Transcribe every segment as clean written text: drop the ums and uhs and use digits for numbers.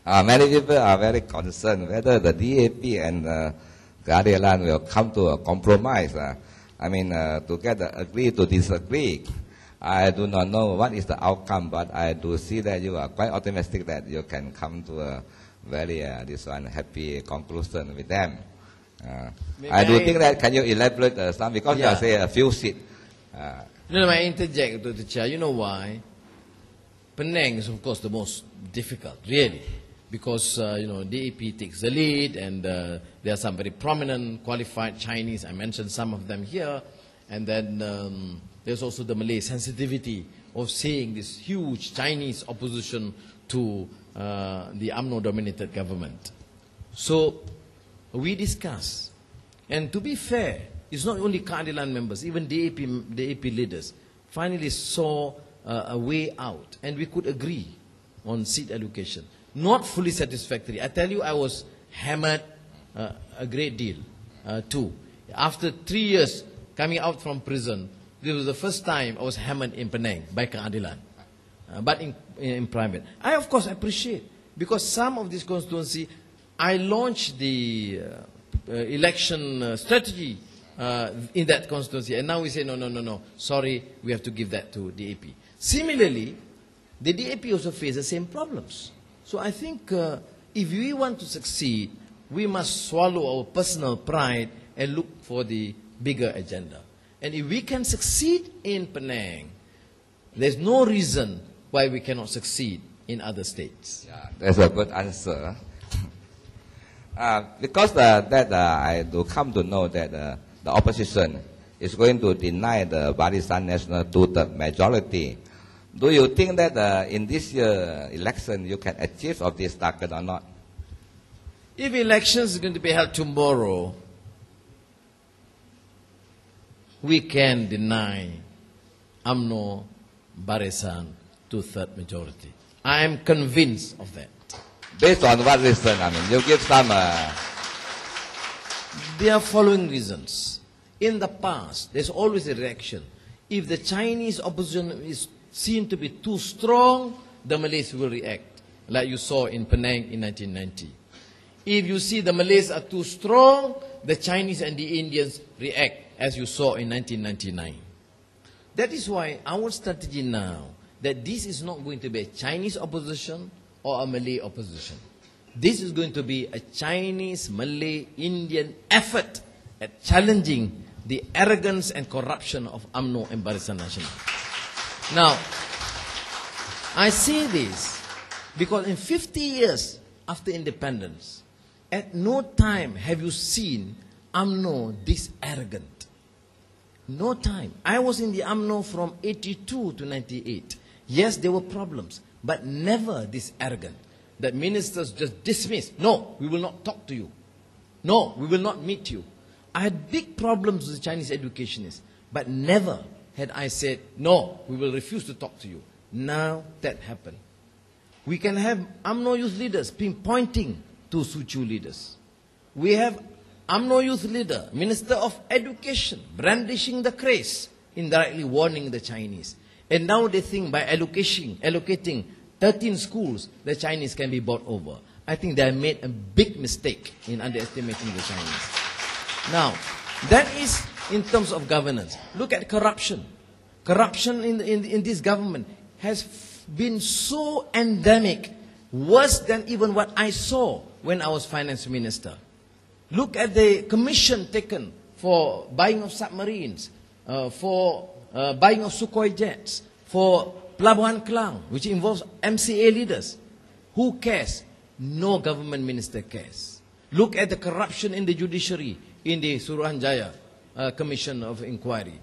Many people are very concerned whether the DAP and Guardian will come to a compromise. To agree to disagree. I do not know what is the outcome, but I do see that you are quite optimistic that you can come to a very happy conclusion with them. I do think that, can you elaborate some, because you say a few seats. No, I interject, Dr. Chair. You know why? Penang is, of course, the most difficult, really, because, DAP takes the lead, and there are some very prominent, qualified Chinese. I mentioned some of them here. And then there's also the Malay sensitivity of seeing this huge Chinese opposition to the UMNO-dominated government. So we discuss. And to be fair, it's not only Keadilan members, even DAP leaders finally saw a way out. And we could agree on seat allocation. Not fully satisfactory. I tell you, I was hammered a great deal too. After 3 years coming out from prison, this was the first time I was hammered in Penang by Keadilan, but in private. I, of course, appreciate, because some of this constituency, I launched the election strategy in that constituency, and now we say, no, sorry, we have to give that to DAP. Similarly, the DAP also face the same problems. So I think if we want to succeed, we must swallow our personal pride and look for the bigger agenda. And if we can succeed in Penang, there's no reason why we cannot succeed in other states. Yeah, that's a good answer. Because I do come to know that the opposition is going to deny the Barisan Nasional two-third majority. Do you think that in this year election you can achieve of this target or not? If elections are going to be held tomorrow, we can deny UMNO Barisan two-third majority. I am convinced of that. Based on what reason? You give some... There are following reasons. In the past, there's always a reaction. If the Chinese opposition is seen to be too strong, the Malays will react, like you saw in Penang in 1990. If you see the Malays are too strong, the Chinese and the Indians react, as you saw in 1999. That is why our strategy now, that this is not going to be a Chinese opposition or a Malay opposition. This is going to be a Chinese, Malay, Indian effort at challenging the arrogance and corruption of UMNO and Barisan Nasional. Now, I say this because in 50 years after independence, at no time have you seen UMNO this arrogant. No time. I was in the UMNO from 82 to 98. Yes, there were problems, but never this arrogant, that ministers just dismissed. No, we will not talk to you. No, we will not meet you. I had big problems with the Chinese educationists, but never had I said, no, we will refuse to talk to you. Now that happened. We can have UMNO youth leaders pinpointing to Suu leaders. We have UMNO youth leader, Minister of Education, brandishing the craze, indirectly warning the Chinese. And now they think by allocating 13 schools, the Chinese can be bought over. I think they have made a big mistake in underestimating the Chinese. Now, that is in terms of governance. Look at corruption. Corruption in this government has been so endemic, worse than even what I saw when I was finance minister. Look at the commission taken for buying of submarines, for buying of Sukhoi jets, for Pelabuhan Klang, which involves MCA leaders. Who cares? No government minister cares. Look at the corruption in the judiciary, in the Suruhanjaya Commission of Inquiry.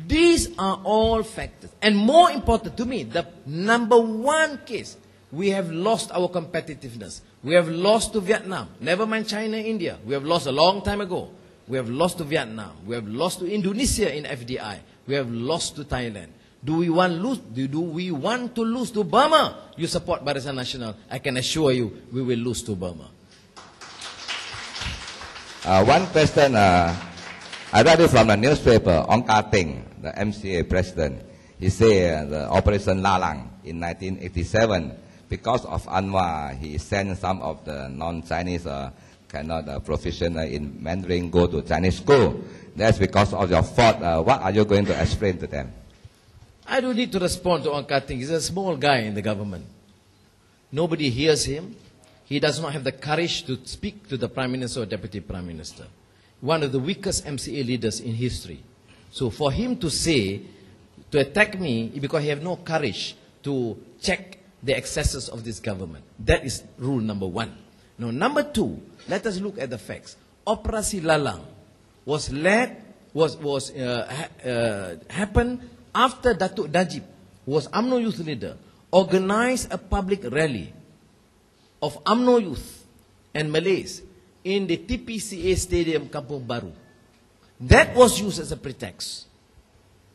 These are all factors. And more important to me, the number one case, we have lost our competitiveness. We have lost to Vietnam. Never mind China, India. We have lost a long time ago. We have lost to Vietnam. We have lost to Indonesia in FDI. We have lost to Thailand. Do we want to lose to Burma? You support Barisan Nasional. I can assure you, we will lose to Burma. One question, I read it from the newspaper, Ong Ka Teng, the MCA president. He said the Operation Lalang in 1987, because of Anwar, he sent some of the non-Chinese cannot professional in Mandarin go to Chinese school. That's because of your fault. What are you going to explain to them? I don't need to respond to Ong Kating. He's a small guy in the government. Nobody hears him. He does not have the courage to speak to the Prime Minister or Deputy Prime Minister. One of the weakest MCA leaders in history. So for him to say, to attack me, because he has no courage to check the excesses of this government. That is rule number one. Now, number two, let us look at the facts. Operasi Lalang happened after Datuk Najib was UMNO youth leader, organized a public rally of UMNO youth and Malays in the TPCA Stadium, Kampung Baru. That was used as a pretext.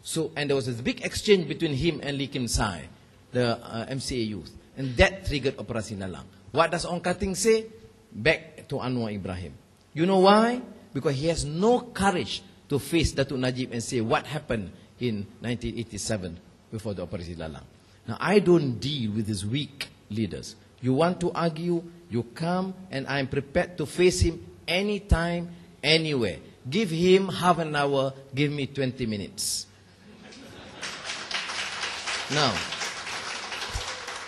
So, and there was this big exchange between him and Lee Kim Sai, the MCA youth. And that triggered Operasi Lalang. What does Ong Kating say? Back to Anwar Ibrahim. You know why? Because he has no courage to face Datuk Najib and say what happened in 1987 before the Operasi Lalang. Now, I don't deal with these weak leaders. You want to argue, you come, and I'm prepared to face him anytime, anywhere. Give him half an hour, give me 20 minutes. Now,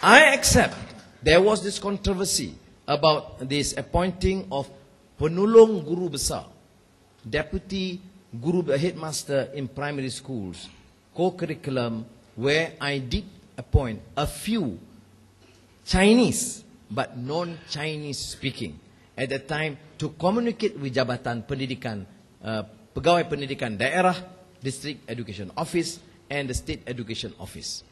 I accept there was this controversy about this appointing of Penulong Guru Besar, Deputy Guru Headmaster in primary schools, co-curriculum, where I did appoint a few Chinese but non-Chinese speaking at the time to communicate with Jabatan Pendidikan, Pegawai Pendidikan Daerah, District Education Office, and the State Education Office.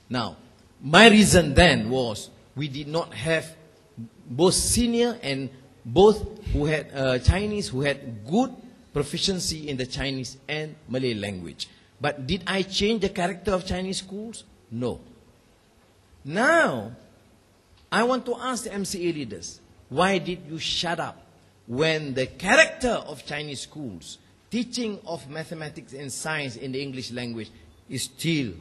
Now, my reason then was we did not have both senior and both who had Chinese who had good proficiency in the Chinese and Malay language. But did I change the character of Chinese schools? No. Now, I want to ask the MCA leaders, why did you shut up when the character of Chinese schools, teaching of mathematics and science in the English language, is still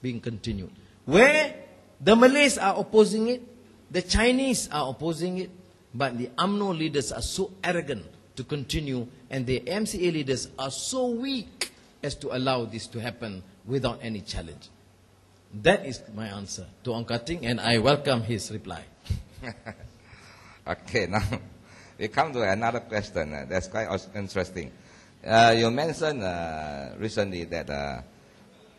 being continued? Where the Malays are opposing it, the Chinese are opposing it, but the UMNO leaders are so arrogant to continue, and the MCA leaders are so weak as to allow this to happen without any challenge. That is my answer to Ong Kating, and I welcome his reply. Okay, now we come to another question that's quite interesting. You mentioned recently that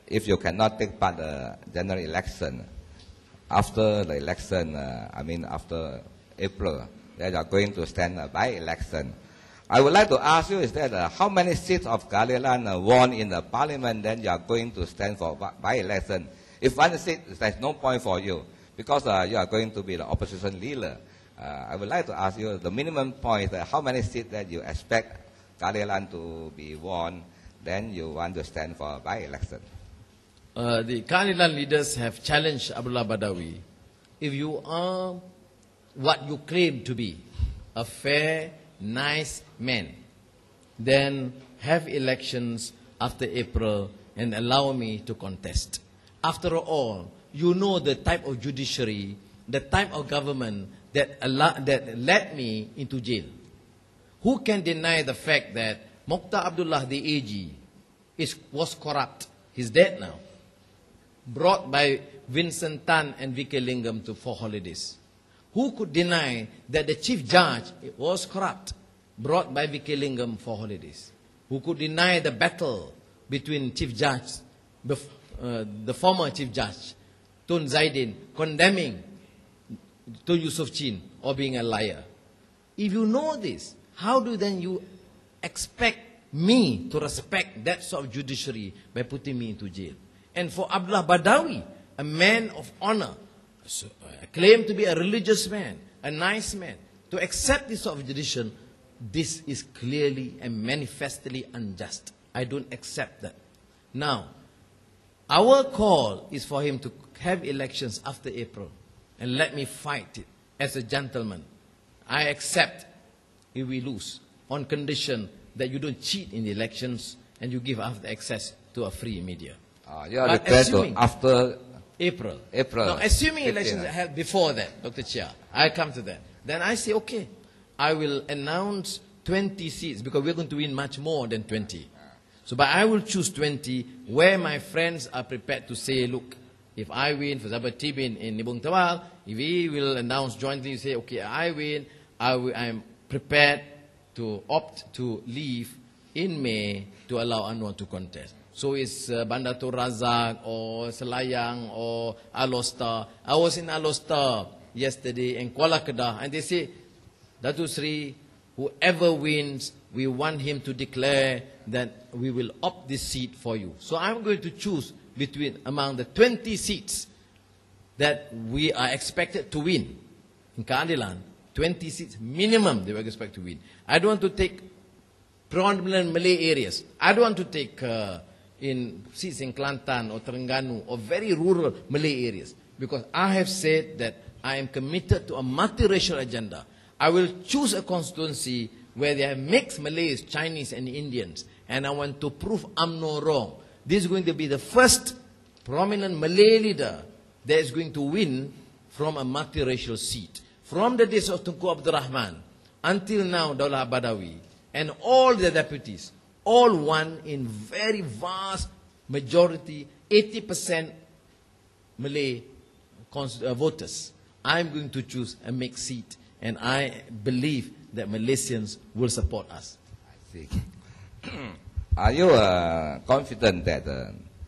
if you cannot take part in the general election, after the election, after April, that you are going to stand a by-election. I would like to ask you is that how many seats of Galilan won in the parliament, then you are going to stand for by-election? If one seat, there's no point for you, because you are going to be the opposition leader. I would like to ask you the minimum point, how many seats that you expect Galilan to be won, then you want to stand for by-election? The Galilan leaders have challenged Abdullah Badawi. If you are what you claim to be, a fair, nice man, then have elections after April and allow me to contest. After all, you know the type of judiciary, the type of government that led me into jail. Who can deny the fact that Mokhtar Abdullah, the AG, was corrupt? He's dead now. Brought by Vincent Tan and Vicky Lingam to 4 holidays. Who could deny that the chief judge was corrupt? Brought by Vicky Lingam 4 holidays. Who could deny the battle between chief judge, the former chief judge, Tun Zaidin, condemning Tun Yusof Chin or being a liar? If you know this, how do then you expect me to respect that sort of judiciary by putting me into jail? And for Abdullah Badawi, a man of honor, claimed to be a religious man, a nice man, to accept this sort of judicial, this is clearly and manifestly unjust. I don't accept that. Now, our call is for him to have elections after April, and let me fight it as a gentleman. I accept if we lose, on condition that you don't cheat in the elections and you give us the access to a free media. You are referring to after April. April. Now, assuming 15, elections are held before that, Dr. Chia, I come to that. Then I say, okay, I will announce 20 seats because we're going to win much more than 20. So, but I will choose 20 where my friends are prepared to say, look, if I win, for example, Tibin in Nibung Tawal, if we will announce jointly, say, okay, I win, I'm prepared to opt to leave in May to allow Anwar to contest. So it's Bandar Tun Razak or Selayang or Alostar. I was in Alostar yesterday in Kuala Kedah, and they say, Datuk Sri, whoever wins, we want him to declare that we will opt this seat for you. So I'm going to choose among the 20 seats that we are expected to win in Keadilan. 20 seats minimum they were expected to win. I don't want to take predominant Malay areas. I don't want to take in seats in Kelantan or Terengganu or very rural Malay areas, because I have said that I am committed to a multiracial agenda. I will choose a constituency where there are mixed Malays, Chinese and Indians, and I want to prove UMNO wrong. This is going to be the first prominent Malay leader that is going to win from a multiracial seat. From the days of Tunku Abdul Rahman until now, Daulah Badawi, and all the deputies, all won in very vast majority, 80% Malay voters. I'm going to choose a mixed seat, and I believe that Malaysians will support us. I see. Are you confident that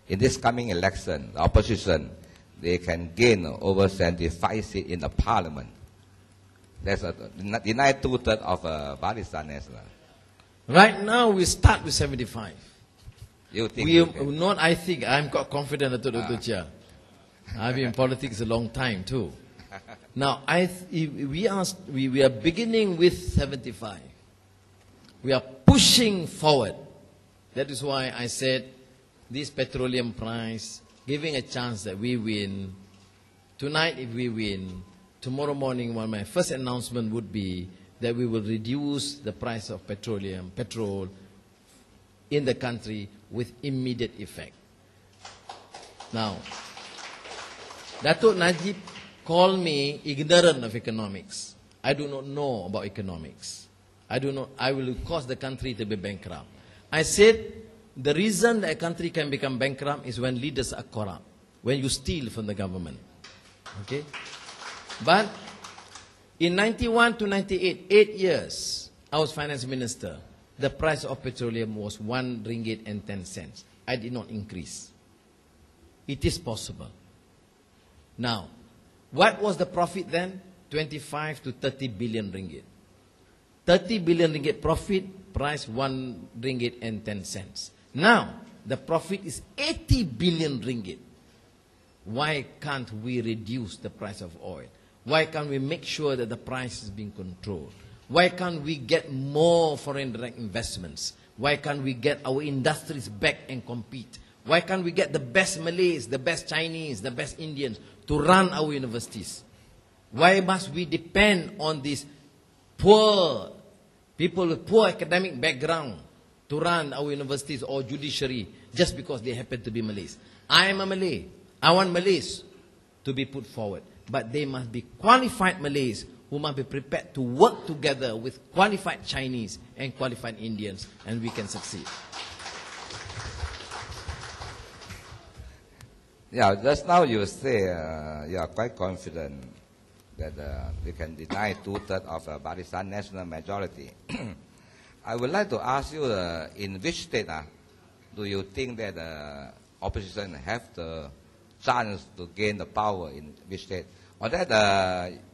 in this coming election, the opposition, they can gain over 75 seats in the parliament? That's deny 2/3 of Barisan Nasional. Right now, we start with 75. You think? I think. I'm quite confident, Dr. Chia. I've been in politics a long time too. Now, we are beginning with 75. We are pushing forward. That is why I said this petroleum price, giving a chance that we win. Tonight, if we win, tomorrow morning, my first announcement would be that we will reduce the price of petrol in the country with immediate effect. Now, Datuk Najib called me ignorant of economics. I do not know about economics. I will cause the country to be bankrupt. I said the reason that a country can become bankrupt is when leaders are corrupt, when you steal from the government. Okay? But in 91 to 98, 8 years, I was finance minister. The price of petroleum was 1 ringgit and 10 cents. I did not increase. It is possible. Now, what was the profit then? 25 to 30 billion ringgit. 30 billion ringgit profit, price 1 ringgit and 10 cents. Now, the profit is 80 billion ringgit. Why can't we reduce the price of oil? Why can't we make sure that the price is being controlled? Why can't we get more foreign direct investments? Why can't we get our industries back and compete? Why can't we get the best Malays, the best Chinese, the best Indians to run our universities? Why must we depend on these poor people with poor academic background to run our universities or judiciary just because they happen to be Malays? I am a Malay. I want Malays to be put forward. But they must be qualified Malays who must be prepared to work together with qualified Chinese and qualified Indians, and we can succeed. Yeah, just now you say you are quite confident that we can deny 2/3 of Barisan National majority. I would like to ask you, in which state do you think that the opposition have the chance to gain the power, in which state? Or that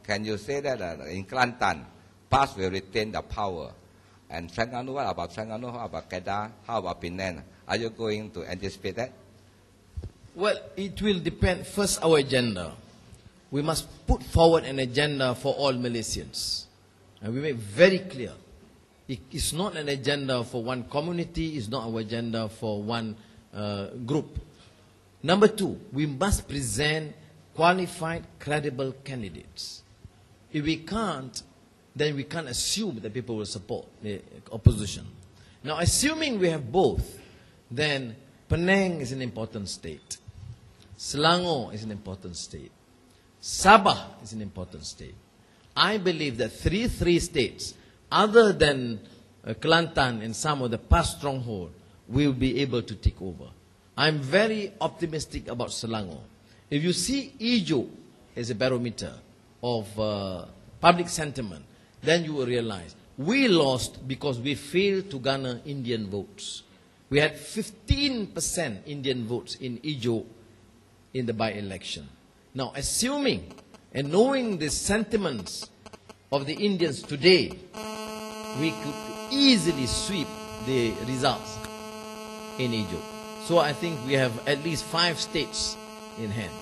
can you say that in Kelantan, PAS will retain the power? And Terengganu, what about Terengganu? How about Kedah? How about Penang? Are you going to anticipate that? Well, it will depend. First, our agenda. We must put forward an agenda for all Malaysians. And we make very clear. It's not an agenda for one community. It's not our agenda for one group. Number two, we must present qualified, credible candidates. If we can't, then we can't assume that people will support the opposition. Now, assuming we have both, then Penang is an important state. Selangor is an important state. Sabah is an important state. I believe that three states, other than Kelantan and some of the past stronghold, will be able to take over. I'm very optimistic about Selangor. If you see Ijo as a barometer of public sentiment, then you will realize we lost because we failed to garner Indian votes. We had 15% Indian votes in Ijo in the by-election. Now, assuming and knowing the sentiments of the Indians today, we could easily sweep the results in Ijo. So I think we have at least 5 states in hand.